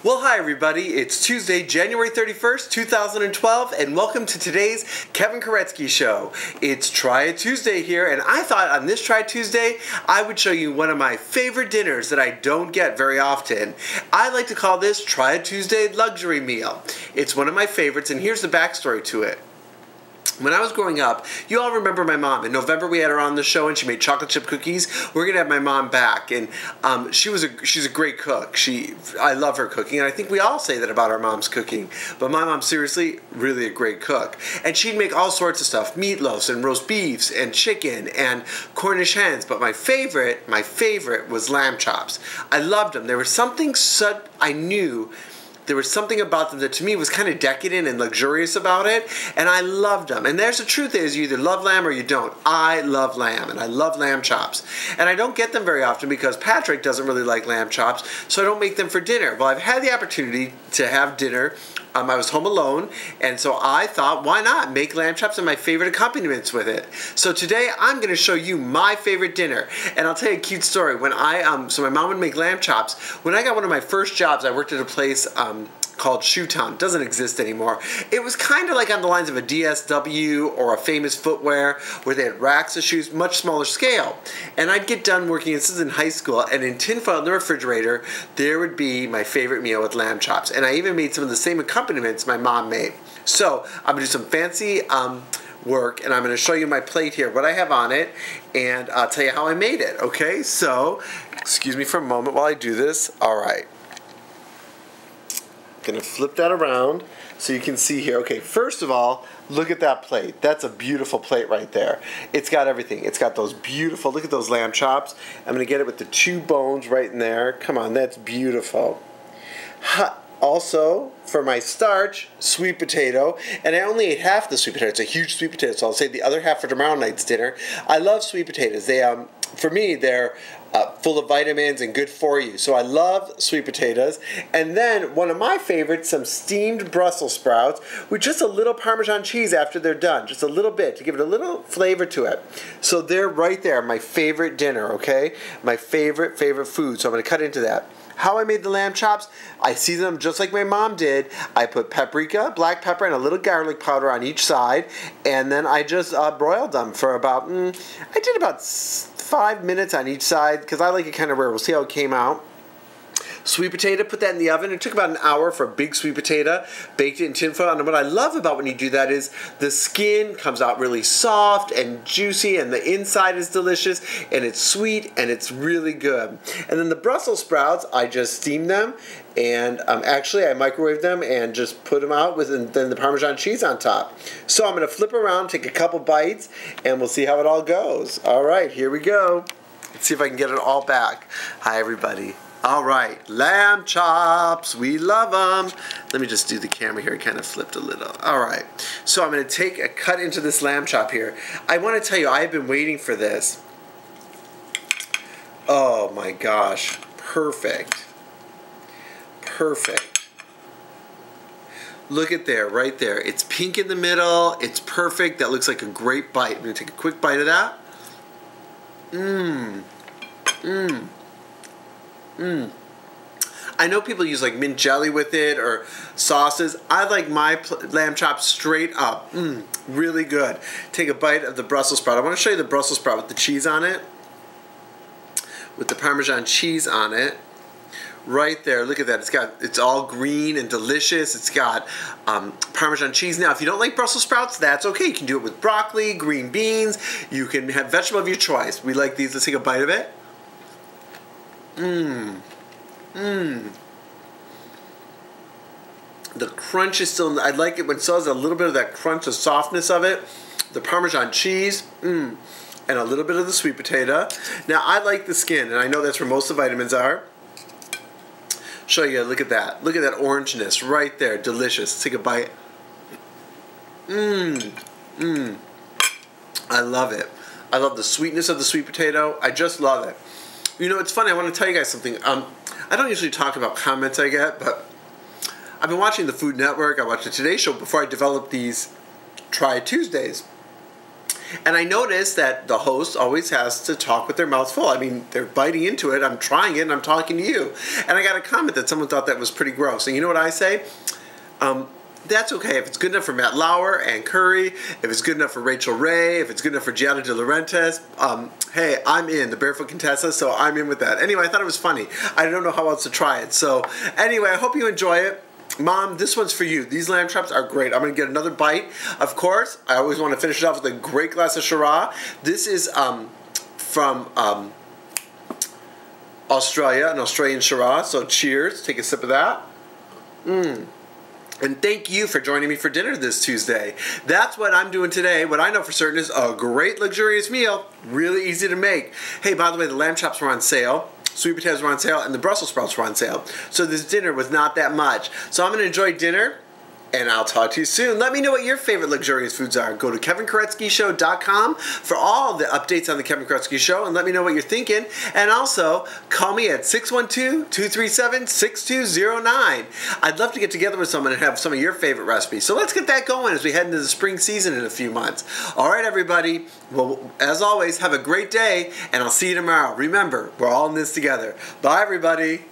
Well, hi everybody. It's Tuesday, January 31st, 2012, and welcome to today's Kevin Kuretzky Show. It's Try It Tuesday here, and I thought on this Try It Tuesday, I would show you one of my favorite dinners that I don't get very often. I like to call this Try It Tuesday Luxury Meal. It's one of my favorites, and here's the backstory to it. When I was growing up, you all remember my mom. In November, we had her on the show, and she made chocolate chip cookies. We're gonna have my mom back, and she's a great cook. I love her cooking, and I think we all say that about our mom's cooking. But my mom's seriously really a great cook, and she'd make all sorts of stuff: meatloafs and roast beefs and chicken and Cornish hens. But my favorite was lamb chops. I loved them. There was something I knew. There was something about them that to me was kind of decadent and luxurious about it, and I loved them. And there's the truth is, you either love lamb or you don't. I love lamb, and I love lamb chops. And I don't get them very often because Patrick doesn't really like lamb chops, so I don't make them for dinner. Well, I've had the opportunity to have dinner. I was home alone, and so I thought, why not make lamb chops and my favorite accompaniments with it? So today, I'm going to show you my favorite dinner, and I'll tell you a cute story. When so my mom would make lamb chops. When I got one of my first jobs, I worked at a place called Shoe Town. It doesn't exist anymore. It was kind of like on the lines of a DSW or a Famous Footwear, where they had racks of shoes, much smaller scale. And I'd get done working, this is in high school, and in tinfoil in the refrigerator, there would be my favorite meal with lamb chops. And I even made some of the same accompaniments my mom made. So I'm going to do some fancy work, and I'm going to show you my plate here, what I have on it, and I'll tell you how I made it, okay? So, excuse me for a moment while I do this. All right. Going to flip that around so you can see here. Okay, first of all, look at that plate. That's a beautiful plate right there. It's got everything. It's got those beautiful, look at those lamb chops. I'm going to get it with the 2 bones right in there. Come on, that's beautiful. Also, for my starch, sweet potato, and I only ate half the sweet potato. It's a huge sweet potato, so I'll save the other half for tomorrow night's dinner. I love sweet potatoes. They, for me, they're full of vitamins and good for you. So I love sweet potatoes. And then one of my favorites, some steamed Brussels sprouts with just a little Parmesan cheese after they're done. Just a little bit to give it a little flavor to it. So they're right there, my favorite dinner, okay? My favorite food. So I'm going to cut into that. How I made the lamb chops, I seasoned them just like my mom did. I put paprika, black pepper, and a little garlic powder on each side, and then I just broiled them for about, I did about 5 minutes on each side, because I like it kind of rare. We'll see how it came out. Sweet potato, put that in the oven. It took about an hour for a big sweet potato. Baked it in tinfoil. And what I love about when you do that is the skin comes out really soft and juicy, and the inside is delicious, and it's sweet, and it's really good. And then the Brussels sprouts, I just steamed them, and actually I microwaved them and just put them out with then the Parmesan cheese on top. So I'm going to flip around, take a couple bites, and we'll see how it all goes. All right, here we go. Let's see if I can get it all back. Hi, everybody. All right, lamb chops, we love them. Let me just do the camera here, it kind of flipped a little. All right, so I'm gonna take a cut into this lamb chop here. I wanna tell you, I've been waiting for this. Oh my gosh, perfect. Perfect. Look at there, right there. It's pink in the middle, it's perfect. That looks like a great bite. I'm gonna take a quick bite of that. I know people use like mint jelly with it or sauces. I like my lamb chops straight up. Really good. Take a bite of the Brussels sprout. I want to show you the Brussels sprout with the cheese on it. With the Parmesan cheese on it. Right there, look at that. It's all green and delicious. It's got Parmesan cheese. Now, if you don't like Brussels sprouts, that's okay. You can do it with broccoli, green beans. You can have vegetable of your choice. We like these. Let's take a bite of it. The crunch is still, I like it when it still has a little bit of that crunch, the softness of it. The Parmesan cheese, and a little bit of the sweet potato. Now, I like the skin, and I know that's where most of the vitamins are. Show you, look at that. Look at that orangeness right there. Delicious. Let's take a bite. I love it. I love the sweetness of the sweet potato. I just love it. You know, it's funny. I want to tell you guys something. I don't usually talk about comments I get, but I've been watching the Food Network. I watched the Today Show before I developed these Try Tuesdays. And I noticed that the host always has to talk with their mouth full. I mean, they're biting into it. I'm trying it, and I'm talking to you. And I got a comment that someone thought that was pretty gross. And you know what I say? That's okay. If it's good enough for Matt Lauer and Curry, if it's good enough for Rachel Ray, if it's good enough for Gianna De Laurentiis, hey, I'm in. The Barefoot Contessa, so I'm in with that. Anyway, I thought it was funny. I don't know how else to try it. So anyway, I hope you enjoy it. Mom, this one's for you. These lamb chops are great. I'm going to get another bite. Of course, I always want to finish it off with a great glass of Shiraz. This is from Australia, an Australian Shiraz. So cheers. Take a sip of that. And thank you for joining me for dinner this Tuesday. That's what I'm doing today. What I know for certain is a great luxurious meal, really easy to make. Hey, by the way, the lamb chops were on sale. Sweet potatoes were on sale, and the Brussels sprouts were on sale. So this dinner was not that much. So I'm going to enjoy dinner, and I'll talk to you soon. Let me know what your favorite luxurious foods are. Go to KevinKuretzkyShow.com for all the updates on the Kevin Kuretzky Show, and let me know what you're thinking. And also, call me at 612-237-6209. I'd love to get together with someone and have some of your favorite recipes. So let's get that going as we head into the spring season in a few months. All right, everybody. Well, as always, have a great day, and I'll see you tomorrow. Remember, we're all in this together. Bye, everybody.